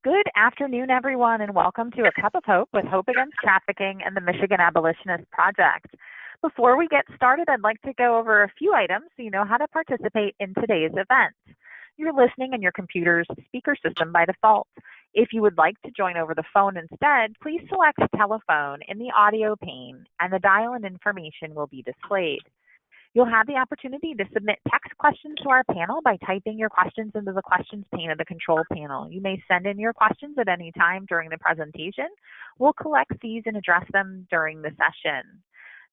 Good afternoon, everyone, and welcome to A Cup of Hope with Hope Against Trafficking and the Michigan Abolitionist Project. Before we get started, I'd like to go over a few items so you know how to participate in today's event. You're listening in your computer's speaker system by default. If you would like to join over the phone instead, please select telephone in the audio pane, and the dial-in information will be displayed. You'll have the opportunity to submit text questions to our panel by typing your questions into the questions pane of the control panel. You may send in your questions at any time during the presentation. We'll collect these and address them during the session.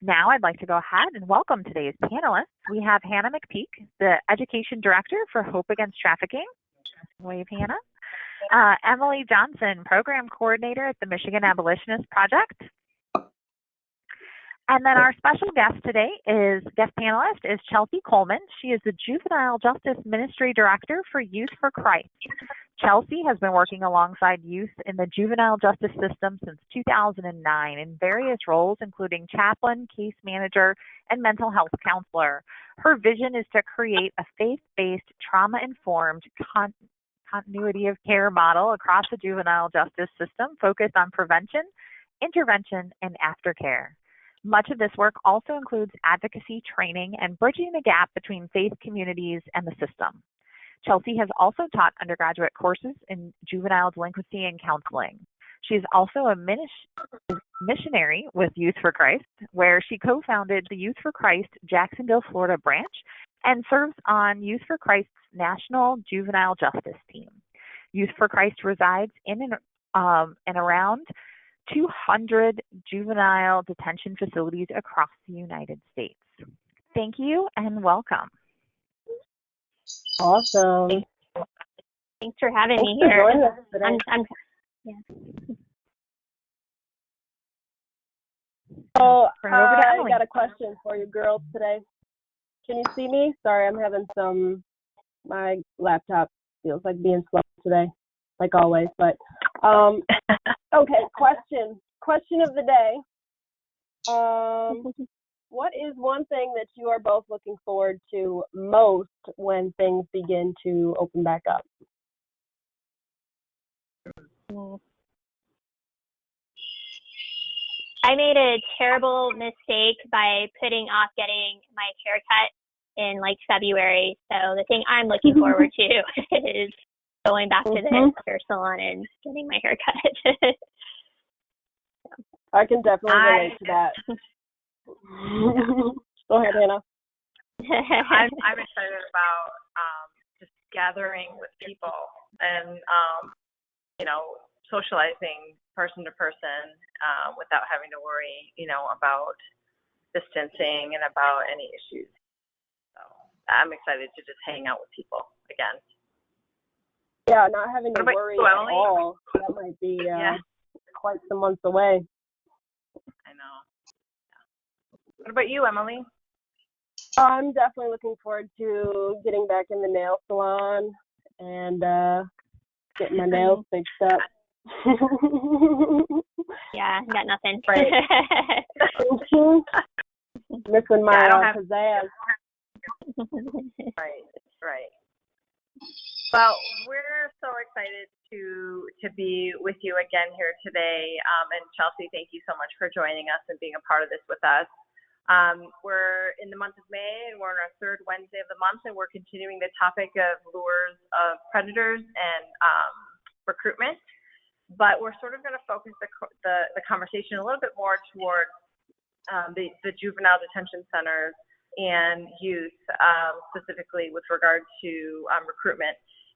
Now I'd like to go ahead and welcome today's panelists. We have Hannah McPeak, the Education Director for Hope Against Trafficking. Wave, Hannah. Emily Johnson, Program Coordinator at the Michigan Abolitionist Project. And then our special guest panelist is Chelsie Coleman. She is the Juvenile Justice Ministry Director for Youth for Christ. Chelsie has been working alongside youth in the juvenile justice system since 2009 in various roles, including chaplain, case manager, and mental health counselor. Her vision is to create a faith-based, trauma-informed continuity of care model across the juvenile justice system focused on prevention, intervention, and aftercare. Much of this work also includes advocacy training and bridging the gap between faith communities and the system. Chelsie has also taught undergraduate courses in juvenile delinquency and counseling. She is also a missionary with Youth for Christ, where she co-founded the Youth for Christ Jacksonville, Florida branch and serves on Youth for Christ's National Juvenile Justice Team. Youth for Christ resides in and around 200 juvenile detention facilities across the United States. Thank you and welcome. Awesome. Thanks for having me here. So I got a question for you girls today. Can you see me? Sorry, I'm having my laptop feels like being slow today, like always, but okay, question of the day. What is one thing that you are both looking forward to most when things begin to open back up? I made a terrible mistake by putting off getting my haircut in like February. So the thing I'm looking forward to is going back to the hair salon and getting my hair cut. I can definitely relate to that. Go ahead, Hannah. I'm excited about just gathering with people and socializing person to person without having to worry, about distancing and about any issues. So I'm excited to just hang out with people again. Yeah, not having to worry at all. That might be quite some months away. I know. Yeah. What about you, Emily? I'm definitely looking forward to getting back in the nail salon and getting my nails fixed up. Yeah, got nothing. Right. Missing my pizzazz. Right. Well, we're so excited to be with you again here today. And Chelsie, thank you so much for joining us and being a part of this with us. We're in the month of May, and we're on our third Wednesday of the month, and we're continuing the topic of lures of predators and recruitment. But we're sort of going to focus the conversation a little bit more toward the juvenile detention centers and youth, specifically with regard to recruitment.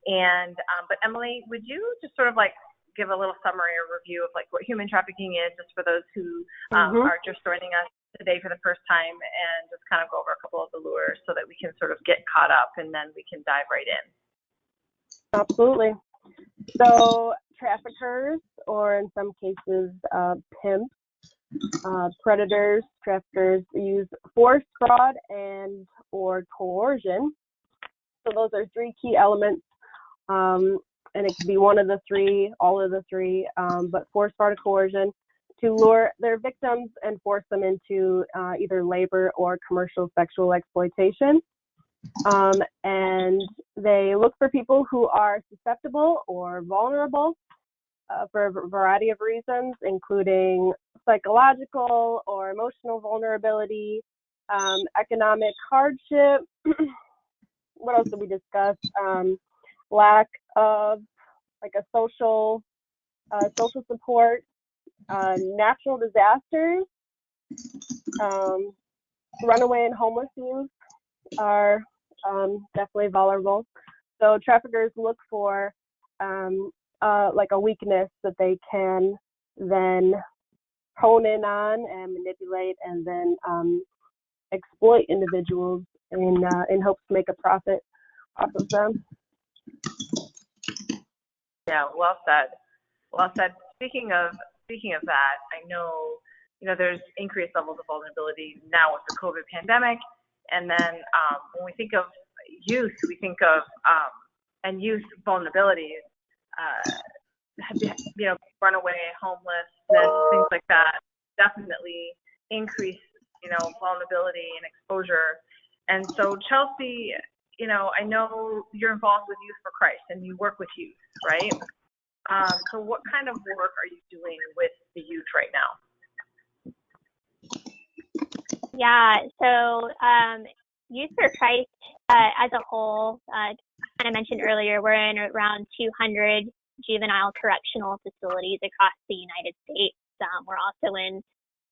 And but Emily, would you just sort of like give a little summary or review of like what human trafficking is, just for those who are just joining us today for the first time, and just kind of go over a couple of the lures so that we can sort of get caught up and then we can dive right in. Absolutely. So traffickers, or in some cases pimps, predators, traffickers use force, fraud, and or coercion. So those are three key elements, and it could be one of the three, all of the three, but force, fraud, or coercion to lure their victims and force them into either labor or commercial sexual exploitation. And they look for people who are susceptible or vulnerable for a variety of reasons, including psychological or emotional vulnerability, economic hardship. What else did we discuss? Lack of like a social support, natural disasters, runaway and homeless youth are definitely vulnerable. So traffickers look for like a weakness that they can then hone in on and manipulate, and then exploit individuals in hopes to make a profit off of them. Yeah, well said. Well said. Speaking of that, I know there's increased levels of vulnerability now with the COVID pandemic, and then when we think of youth, we think of and youth vulnerabilities, runaway, homelessness, things like that, definitely increase vulnerability and exposure. And so Chelsie, I know you're involved with Youth for Christ and you work with youth, right? So what kind of work are you doing with the youth right now? Yeah, so Youth for Christ as a whole, kind of mentioned earlier, we're in around 200 juvenile correctional facilities across the United States. We're also in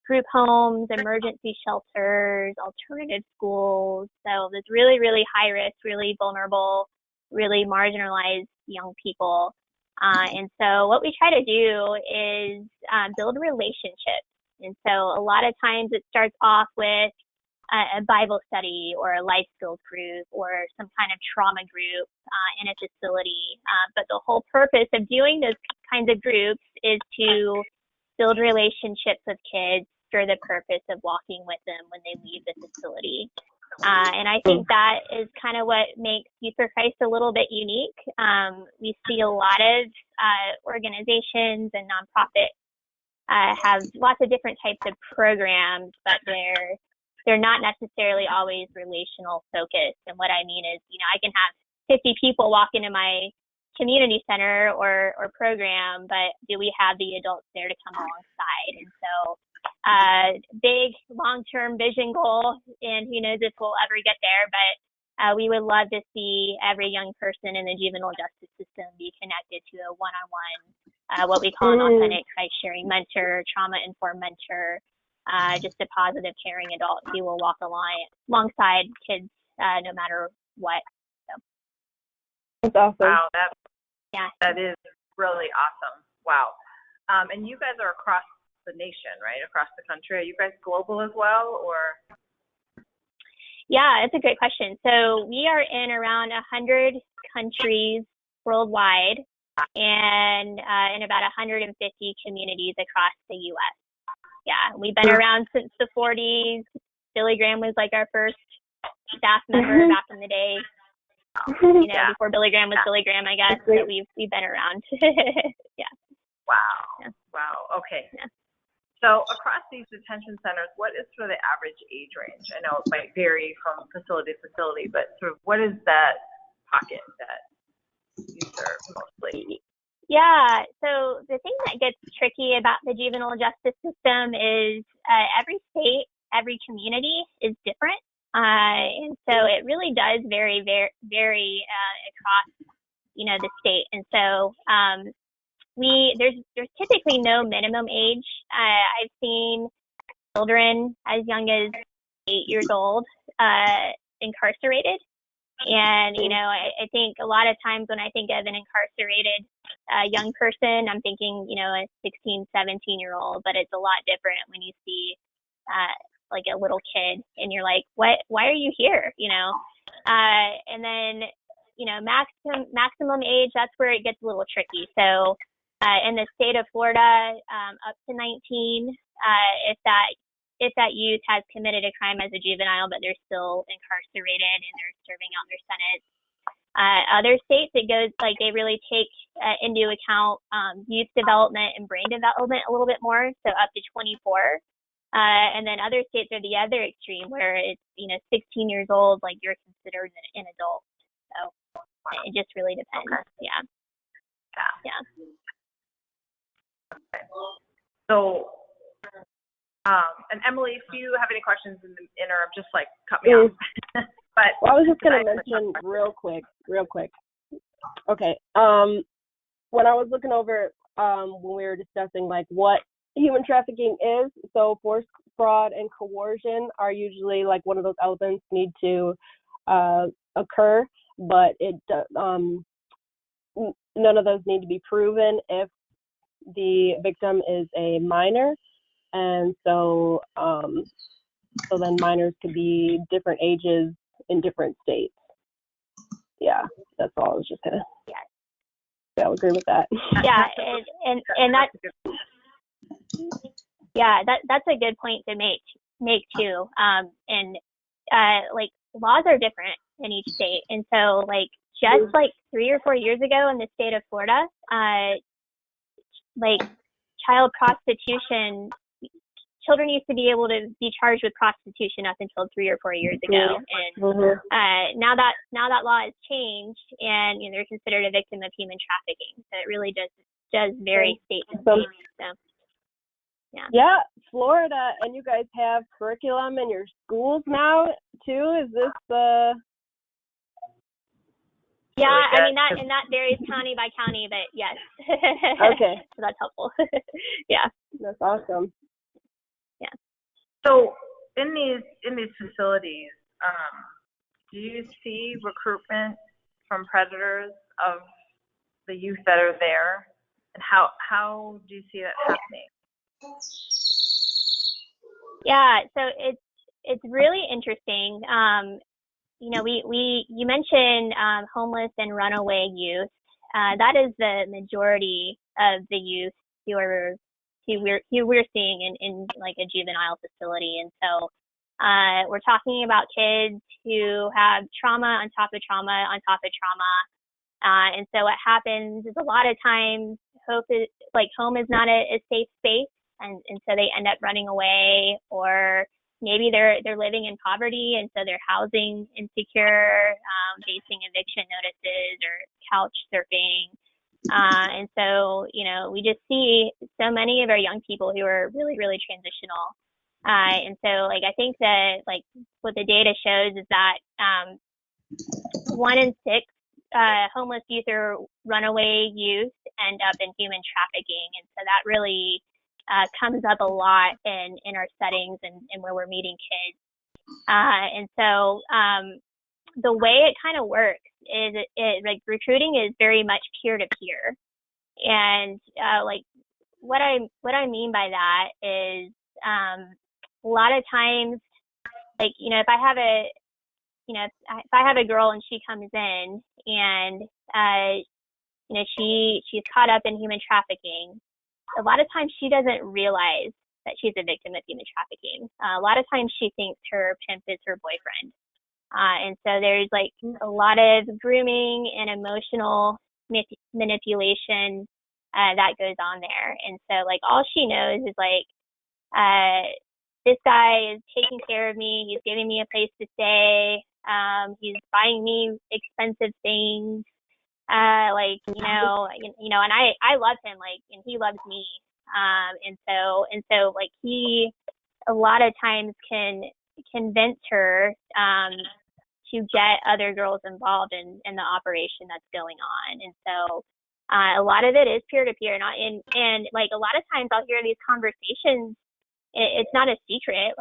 group homes, emergency shelters, alternative schools. So there's really, really high risk, really vulnerable, really marginalized young people. And so what we try to do is build relationships. And so a lot of times it starts off with a Bible study or a life skills group or some kind of trauma group in a facility. But the whole purpose of doing those kinds of groups is to build relationships with kids for the purpose of walking with them when they leave the facility. And I think that is kind of what makes Youth for Christ a little bit unique. We see a lot of organizations and nonprofits have lots of different types of programs, but they're not necessarily always relational focused. And what I mean is, I can have 50 people walk into my community center or program, but do we have the adults there to come alongside? And so big long-term vision goal, and who knows if we'll ever get there, but we would love to see every young person in the juvenile justice system be connected to a one-on-one, what we call an authentic Christ-sharing mentor, trauma-informed mentor, just a positive, caring adult who will walk alongside kids no matter what. So. That's awesome. Wow, that is really awesome. Wow. And you guys are across the nation, right? Across the country. Are you guys global as well, or? Yeah, it's a great question. So we are in around 100 countries worldwide and in about 150 communities across the U.S. Yeah, we've been around since the 40s. Billy Graham was like our first staff member back in the day. Before Billy Graham was Billy Graham, I guess. So we've been around. Yeah. Wow. Yeah. Wow. Okay. Yeah. So across these detention centers, what is sort of the average age range? I know it might vary from facility to facility, but sort of what is that pocket that you serve mostly? Yeah, so the thing that gets tricky about the juvenile justice system is every state, every community is different. And so it really does vary across, the state. And so there's typically no minimum age. I've seen children as young as 8 years old incarcerated. And, I think a lot of times when I think of an incarcerated young person, I'm thinking, a 16, 17-year-old, but it's a lot different when you see like a little kid and you're like, why are you here? And then, maximum age, that's where it gets a little tricky. So in the state of Florida, up to 19, if that youth has committed a crime as a juvenile, but they're still incarcerated and they're serving out their sentence. Other states, it goes like they really take into account youth development and brain development a little bit more, so up to 24. And then other states are the other extreme where it's 16 years old, like you're considered an adult. So it just really depends. Okay. Yeah. So, and Emily, if you have any questions in the interim, just like cut me off. But well, I was just going to mention real quick. Okay. When I was looking over, when we were discussing like what human trafficking is, so force, fraud, and coercion are usually like one of those elements need to occur, but none of those need to be proven if the victim is a minor, and so then minors could be different ages in different states. Yeah, that's all I was just gonna. Yeah, I agree with that. Yeah, and that. Yeah, that's a good point to make too. Like laws are different in each state, and so like just like 3 or 4 years ago in the state of Florida, like child prostitution, children used to be able to be charged with prostitution up until 3 or 4 years ago, and now that law has changed, and they're considered a victim of human trafficking. So it really does vary state to state. So. Yeah, Florida, and you guys have curriculum in your schools now too. Is this Yeah, I mean that varies county by county, but yes. Okay. So that's helpful. Yeah. That's awesome. Yeah. So in these facilities, do you see recruitment from predators of the youth that are there, and how do you see that happening? Yeah, so it's really interesting. You mentioned homeless and runaway youth. That is the majority of the youth who we're seeing in like a juvenile facility. And so we're talking about kids who have trauma on top of trauma on top of trauma. And so what happens is a lot of times home is not a safe space. And so they end up running away, or maybe they're living in poverty, and so they're housing insecure, facing eviction notices or couch surfing. And so, we just see so many of our young people who are really, really transitional. And so, I think that, what the data shows is that 1 in 6 homeless youth or runaway youth end up in human trafficking. And so that really comes up a lot in our settings and where we're meeting kids. And so the way it kind of works is recruiting is very much peer-to-peer. And what I mean by that is a lot of times, if I have a girl and she comes in and she's caught up in human trafficking, a lot of times she doesn't realize that she's a victim of human trafficking. A lot of times she thinks her pimp is her boyfriend. And so there's a lot of grooming and emotional manipulation that goes on there. And so all she knows is this guy is taking care of me. He's giving me a place to stay. He's buying me expensive things. And I love him, and he loves me. And so he a lot of times can convince her to get other girls involved in the operation that's going on. And so a lot of it is peer-to-peer, and a lot of times I'll hear these conversations. It's not a secret.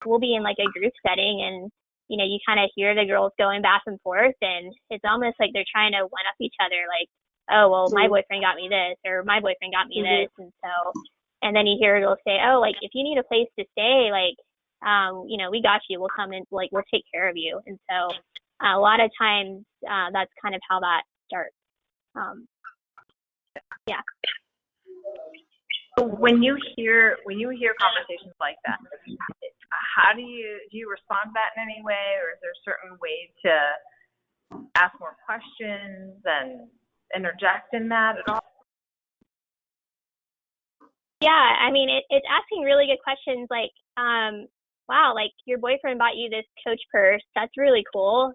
We'll be in a group setting, and you kind of hear the girls going back and forth, and it's almost like they're trying to one up each other. Oh, well, my boyfriend got me this, or my boyfriend got me this. And so, and then you hear girls say, oh, if you need a place to stay, we got you. We'll come in, we'll take care of you. And so a lot of times that's kind of how that starts. Yeah. So when you hear conversations like that, how do you respond to that in any way, or is there a certain way to ask more questions and interject in that at all? Yeah, I mean, it's asking really good questions wow, your boyfriend bought you this Coach purse. That's really cool.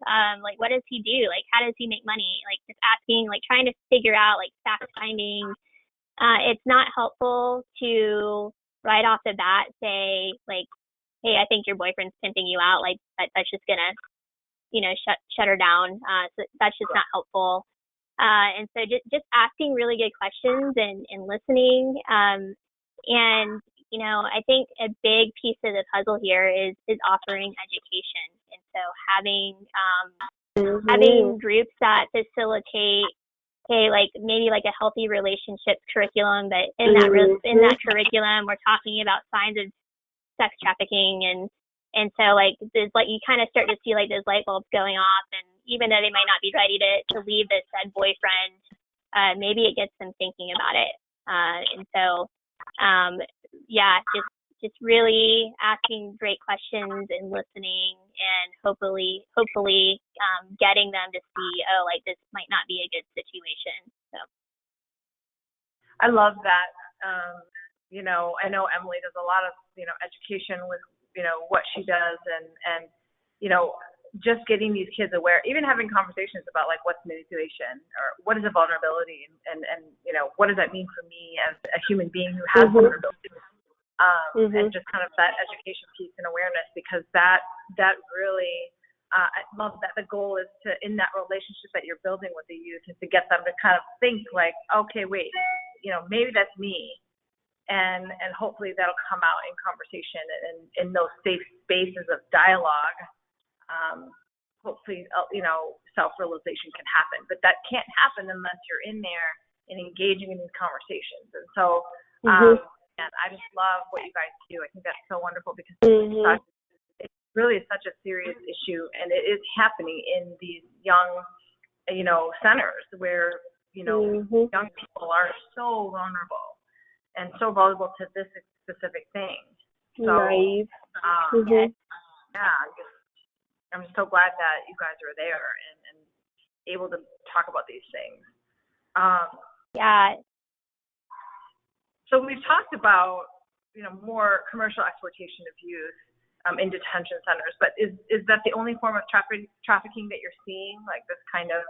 What does he do? How does he make money? Just asking, trying to figure out fact finding, It's not helpful to right off the bat say like, hey, I think your boyfriend's pimping you out. Like that's just gonna, shut her down. So that's just not helpful. And so just asking really good questions and listening. And, I think a big piece of the puzzle here is offering education. And so having groups that facilitate, hey, like maybe like a healthy relationships curriculum, but in that curriculum, we're talking about signs of sex trafficking. And so like there's like, you kind of start to see like those light bulbs going off, and even though they might not be ready to leave this said boyfriend, maybe it gets them thinking about it. And so, just really asking great questions and listening, and hopefully, getting them to see, oh, like this might not be a good situation. So. I love that. I know Emily does a lot of, education with, what she does, and just getting these kids aware, even having conversations about like what's manipulation or what is a vulnerability, and what does that mean for me as a human being who has vulnerability, and just kind of that education piece and awareness, because that really, I love that the goal is to, in that relationship that you're building with the youth, is to get them to kind of think like, okay, wait, maybe that's me. And hopefully that'll come out in conversation and in those safe spaces of dialogue. Hopefully, self-realization can happen. But that can't happen unless you're in there and engaging in these conversations. And so, and I just love what you guys do. I think that's so wonderful, because it really is such a serious issue, and it is happening in these young, centers where, young people are so vulnerable. And so vulnerable to this specific thing. So, Nice. I'm just so glad that you guys are there and able to talk about these things. So we've talked about, more commercial exploitation of youth in detention centers, but is that the only form of trafficking that you're seeing, like this kind of?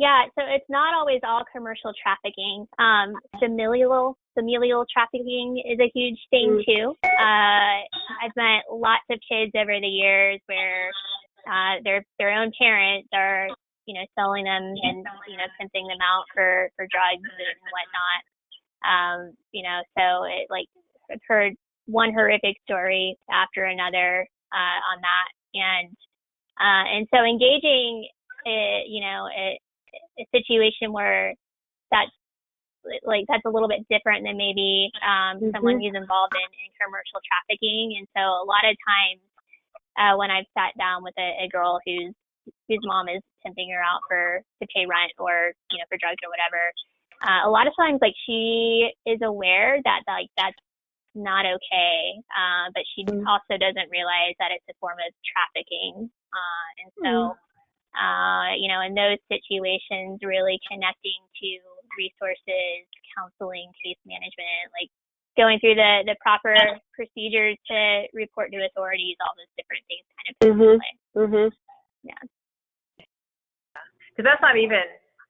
Yeah, so it's not always all commercial trafficking. Familial trafficking is a huge thing too. I've met lots of kids over the years where their own parents are, selling them and, pimping them out for drugs and whatnot. So it like I've heard one horrific story after another on that, and so engaging, a situation where that's a little bit different than maybe someone who's involved in commercial trafficking. And so a lot of times when I've sat down with a girl whose mom is pimping her out to pay rent or for drugs or whatever, a lot of times like she is aware that like that's not okay, but she also doesn't realize that it's a form of trafficking, and so. In those situations, really connecting to resources, counseling, case management, like going through the proper procedures to report to authorities, all those different things kind of come into play. Yeah. Because that's not even,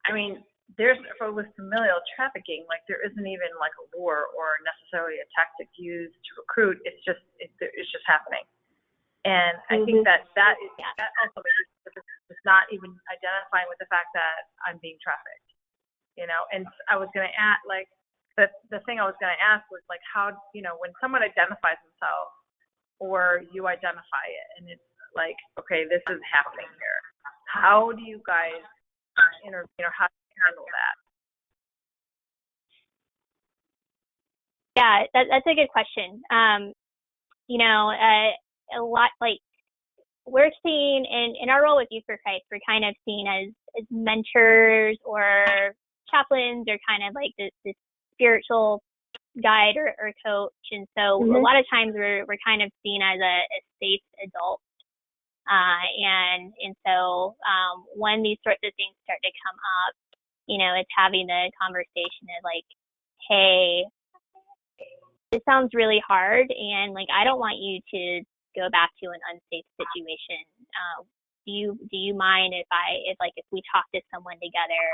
with familial trafficking, like there isn't even like a lure or necessarily a tactic used to recruit. It's just happening. And I think that also makes it's not even identifying with the fact that I'm being trafficked, And I was going to add, like, the thing I was going to ask was like, how, when someone identifies themselves or you identify it, and it's like, okay, this is happening here. How do you guys intervene, or how do you handle that? Yeah, that's a good question. A lot like we're seen in our role with Youth for Christ, we're kind of seen as mentors or chaplains or kind of like this spiritual guide or coach. And so a lot of times we're kind of seen as a safe adult. And so when these sorts of things start to come up, it's having the conversation of like, hey, this sounds really hard, and like I don't want you to go back to an unsafe situation. Do you mind if we talk to someone together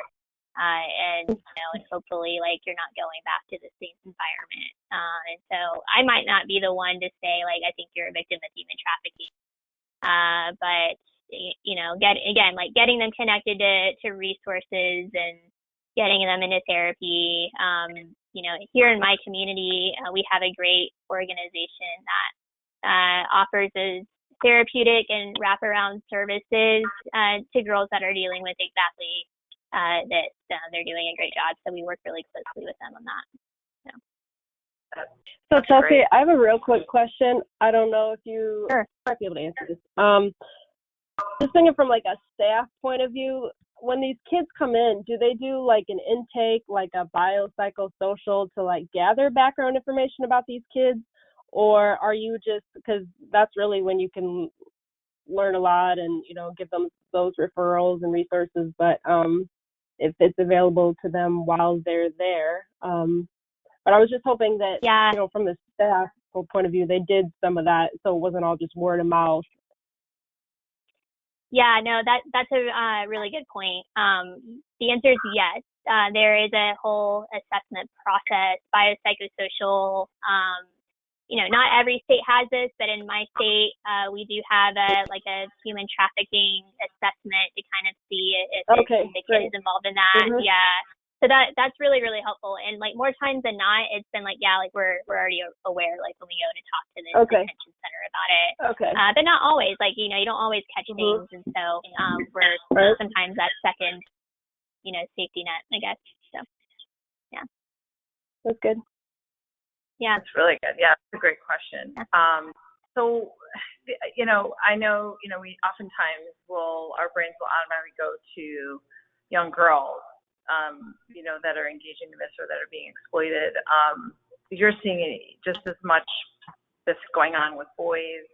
and and hopefully like you're not going back to the same environment. And so I might not be the one to say like I think you're a victim of human trafficking, but getting them connected to resources and getting them into therapy. Here in my community, we have a great organization that offers us therapeutic and wraparound services to girls that are dealing with exactly that. They're doing a great job, so we work really closely with them on that. So Chelsea, I have a real quick question. I don't know if you might be able to answer this. Just thinking from like a staff point of view, when these kids come in, do they do like an intake, like a biopsychosocial to like gather background information about these kids? Or are you just, because that's really when you can learn a lot and, give them those referrals and resources, but if it's available to them while they're there. But I was just hoping that, from the staff point of view, they did some of that so it wasn't all just word of mouth. Yeah, no, that's a really good point. The answer is yes. There is a whole assessment process, biopsychosocial. Not every state has this, but in my state, we do have a human trafficking assessment to kind of see if the kid is involved in that. Mm-hmm. Yeah. So that's really, really helpful. And like more times than not, it's been like, we're already aware, like when we go to talk to the detention center about it. Okay. But not always, you don't always catch things. And so we're sometimes that second, safety net, I guess. So, yeah. That's good. Yeah. That's really good. Yeah, that's a great question. Yeah. So, I know, we oftentimes our brains will automatically go to young girls, that are engaging in this or that are being exploited. You're seeing just as much this going on with boys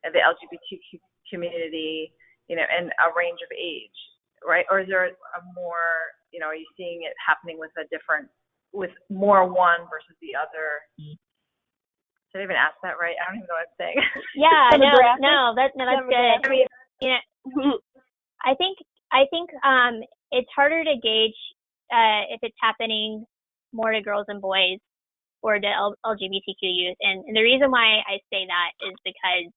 and the LGBTQ community, and a range of age, right? Or is there a more, are you seeing it happening with more one versus the other? Did I even ask that right? I don't even know what I'm saying. Yeah, that's good. I mean, I think it's harder to gauge if it's happening more to girls and boys or to LGBTQ youth. And the reason why I say that is because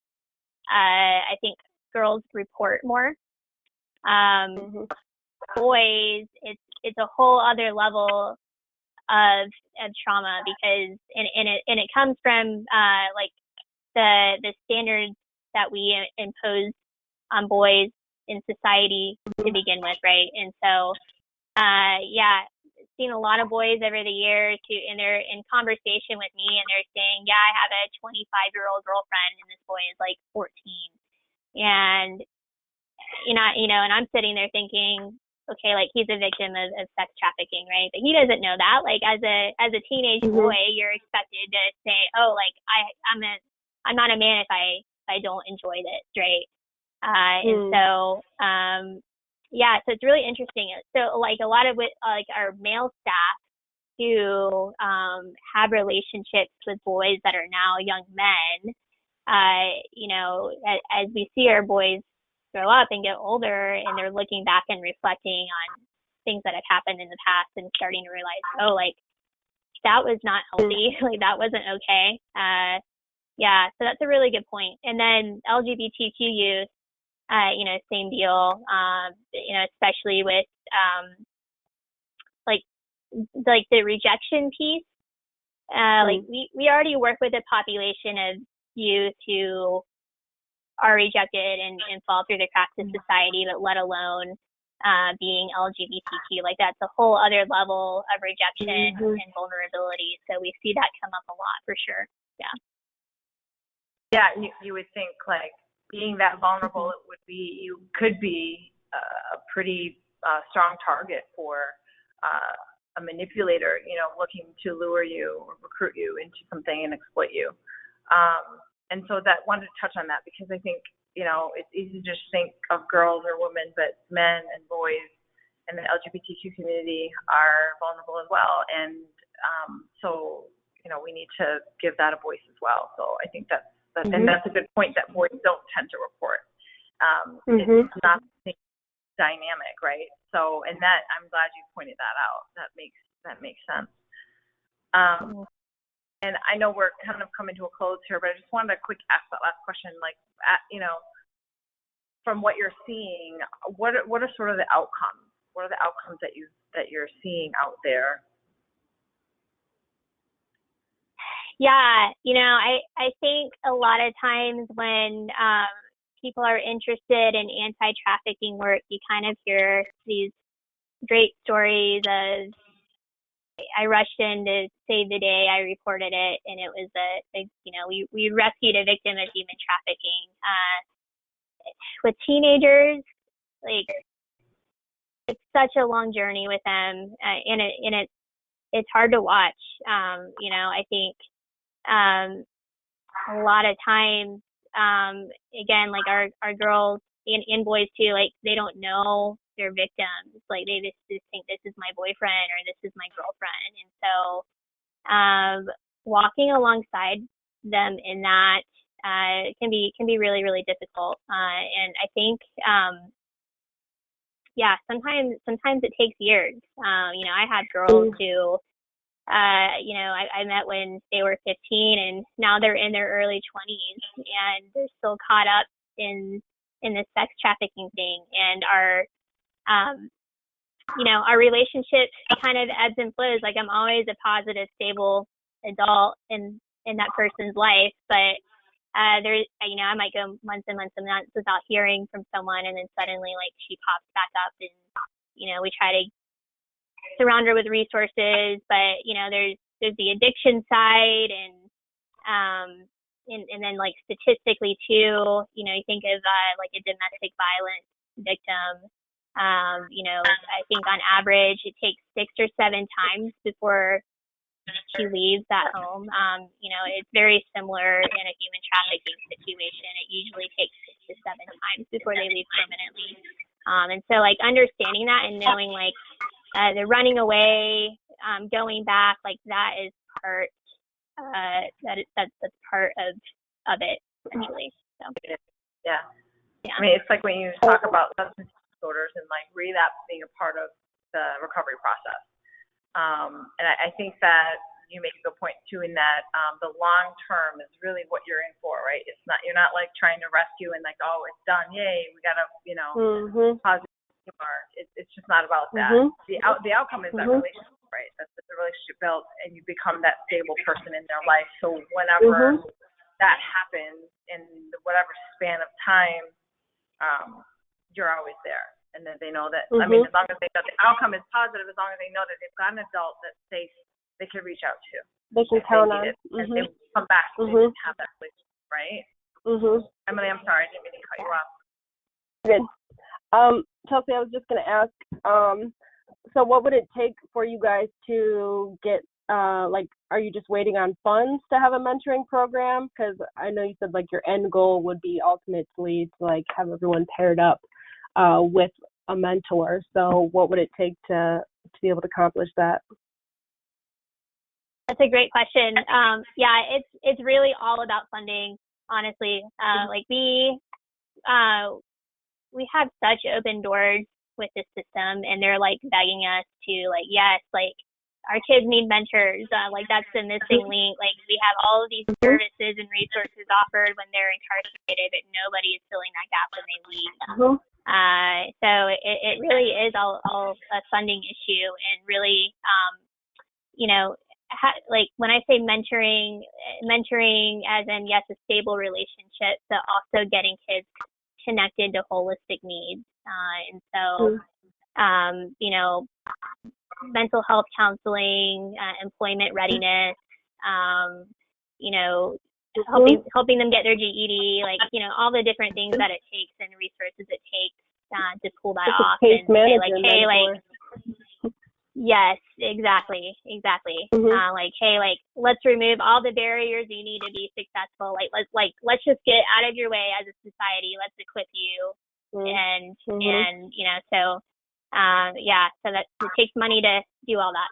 I think girls report more. Boys, it's a whole other level of trauma because it comes from the standards that we impose on boys in society to begin with, right? And so seen a lot of boys over the years and they're in conversation with me and they're saying, I have a 25-year-old girlfriend and this boy is like 14. And and I'm sitting there thinking, okay, like he's a victim of sex trafficking, right? But he doesn't know that. Like as a teenage boy, you're expected to say, oh, like I'm not a man if I don't enjoy this, right? And so so it's really interesting. So like a lot of our male staff who have relationships with boys that are now young men, as we see our boys grow up and get older and they're looking back and reflecting on things that have happened in the past and starting to realize, oh, like that was not healthy, like that wasn't okay. So that's a really good point. And then LGBTQ youth, same deal, especially with like the rejection piece. Like we already work with a population of youth who are rejected and fall through the cracks of society, but let alone being LGBTQ. Like that's a whole other level of rejection and vulnerability. So we see that come up a lot for sure. Yeah. Yeah, you would think like being that vulnerable, you could be a pretty strong target for a manipulator, looking to lure you or recruit you into something and exploit you. And so that wanted to touch on that because I think, it's easy to just think of girls or women, but men and boys and the LGBTQ community are vulnerable as well. And so, we need to give that a voice as well. So I think and that's a good point that boys don't tend to report. It's not dynamic, right? So, and that, I'm glad you pointed that out. That makes sense. And I know we're kind of coming to a close here, but I just wanted to quick ask that last question, like, from what you're seeing, what are sort of the outcomes? What are the outcomes that you're seeing out there? Yeah, I think a lot of times when people are interested in anti-trafficking work, you kind of hear these great stories of, I rushed in to save the day, I reported it, and it was we rescued a victim of human trafficking. With teenagers, like, it's such a long journey with them, and it's hard to watch. I think a lot of times, again, like our girls and boys too, like, they don't know their victims. Like, they just think this is my boyfriend or this is my girlfriend. And so walking alongside them in that can be really, really difficult. And I think sometimes it takes years. I had girls who I met when they were 15, and now they're in their early 20s, and they're still caught up in this sex trafficking thing. And our relationship kind of ebbs and flows. Like, I'm always a positive, stable adult in that person's life, but I might go months and months and months without hearing from someone, and then suddenly, like, she pops back up, and we try to surround her with resources, but there's the addiction side, and then, like, statistically too, you think of like a domestic violence victim. I think on average it takes 6 or 7 times before she leaves that home. It's very similar in a human trafficking situation. It usually takes 6 to 7 times before they leave permanently. And so, like, understanding that and knowing, like, they're running away, going back, like, that is part. That's part of it, essentially. So. Yeah. I mean, it's like when you talk about substance disorders and, like, relapse being a part of the recovery process. And I think that you make a good point too, in that the long term is really what you're in for, right? You're not like trying to rescue and, like, oh, it's done, yay, we got a positive mark. It's just not about that. The outcome is that relationship, right? That's the relationship built, and you become that stable person in their life. So whenever that happens in whatever span of time, you're always there. And then they know that, I mean, as long as they know the outcome is positive, as long as they know that they've got an adult that they can reach out to. They can count on. And they will come back and have that relationship, right? Emily, I'm sorry, I didn't mean to cut you off. Good. Chelsie, I was just going to ask, so what would it take for you guys to get, are you just waiting on funds to have a mentoring program? Because I know you said, like, your end goal would be ultimately to, like, have everyone paired up with a mentor. So what would it take to be able to accomplish that? That's a great question. It's really all about funding, honestly. Like, we have such open doors with this system, and they're, like, begging us to, like, yes, like, our kids need mentors. Like, that's the missing link. Like, we have all of these services and resources offered when they're incarcerated, but nobody is filling that gap when they leave. So it really is all a funding issue, and really, like, when I say mentoring as in, yes, a stable relationship, but also getting kids connected to holistic needs. And so, mental health counseling, employment readiness, helping them get their GED, like, all the different things that it takes and resources it takes to pull that off, and say, like, hey, like, yes, exactly. Like, hey, like, let's remove all the barriers you need to be successful. Let's just get out of your way as a society. Let's equip you, and so that it takes money to do all that.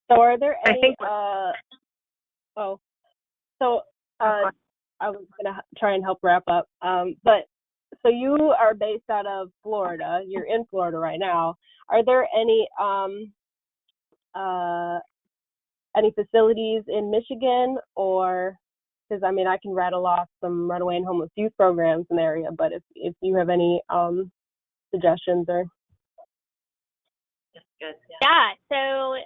So are there any? I was gonna try and help wrap up, but so you are based out of Florida. You're in Florida right now. Are there any facilities in Michigan, or because I mean I can rattle off some runaway and homeless youth programs in the area, but if you have any suggestions or Good. Yeah. So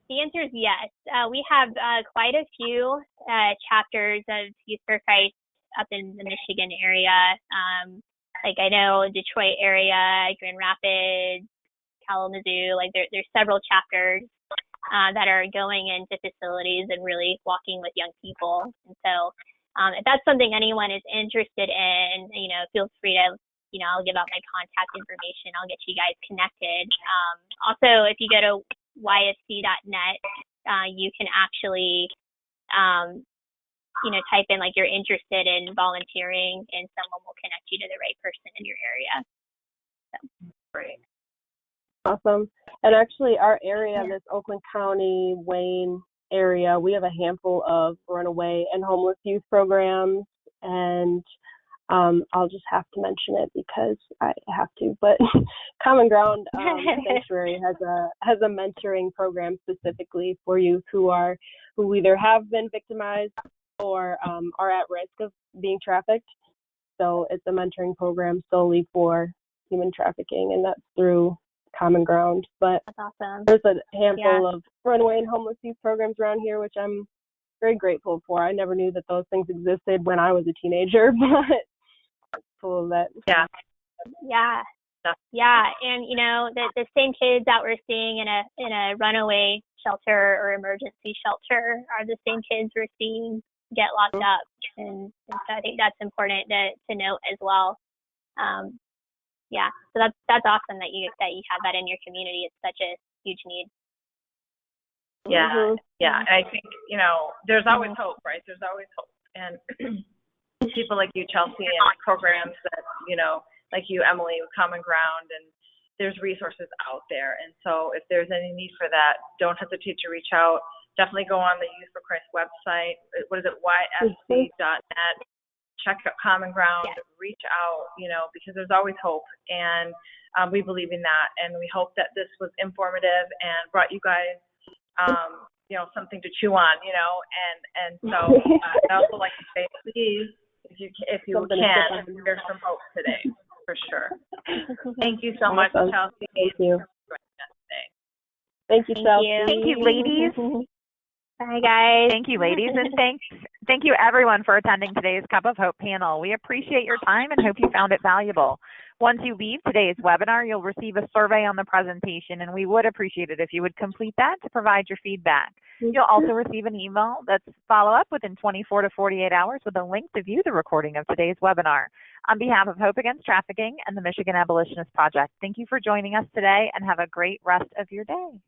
the answer is yes. We have quite a few chapters of Youth for Christ up in the Michigan area. Like I know Detroit area, Grand Rapids, Kalamazoo. Like there's several chapters that are going into facilities and really walking with young people. And so if that's something anyone is interested in, feel free to, I'll give out my contact information. I'll get you guys connected. Also, if you go to ysc.net, you can actually, type in like you're interested in volunteering, and someone will connect you to the right person in your area. So. Great. Awesome. And actually, our area, this Oakland County, Wayne area, we have a handful of runaway and homeless youth programs, and I'll just have to mention it because I have to. But Common Ground Sanctuary has a mentoring program specifically for youth who either have been victimized or are at risk of being trafficked. So it's a mentoring program solely for human trafficking, and that's through Common Ground. But that's awesome. There's a handful of runaway and homeless youth programs around here, which I'm very grateful for. I never knew that those things existed when I was a teenager, but it's cool of that. Yeah, and the same kids that we're seeing in a runaway shelter or emergency shelter are the same kids we're seeing get locked up, and so I think that's important to note as well. So that's awesome that you have that in your community. It's such a huge need. Yeah, and I think there's always hope, right? There's always hope, and people like you, Chelsie, and programs that like you, Emily, with Common Ground, and there's resources out there. And so if there's any need for that, don't hesitate to reach out. Definitely go on the Youth for Christ website. What is it? ysc.net. Check out Common Ground. Reach out. Because there's always hope, and we believe in that. And we hope that this was informative and brought you guys, something to chew on. And so I'd also like to say, please, if you can, there's some hope today, for sure. Thank you so much, Chelsie. Thank you. Thank you, Chelsie. Thank you, ladies. Bye, guys. Thank you, ladies, and thank you, everyone, for attending today's Cup of Hope panel. We appreciate your time and hope you found it valuable. Once you leave today's webinar, you'll receive a survey on the presentation, and we would appreciate it if you would complete that to provide your feedback. You'll also receive an email that's follow-up within 24 to 48 hours with a link to view the recording of today's webinar. On behalf of Hope Against Trafficking and the Michigan Abolitionist Project, thank you for joining us today, and have a great rest of your day.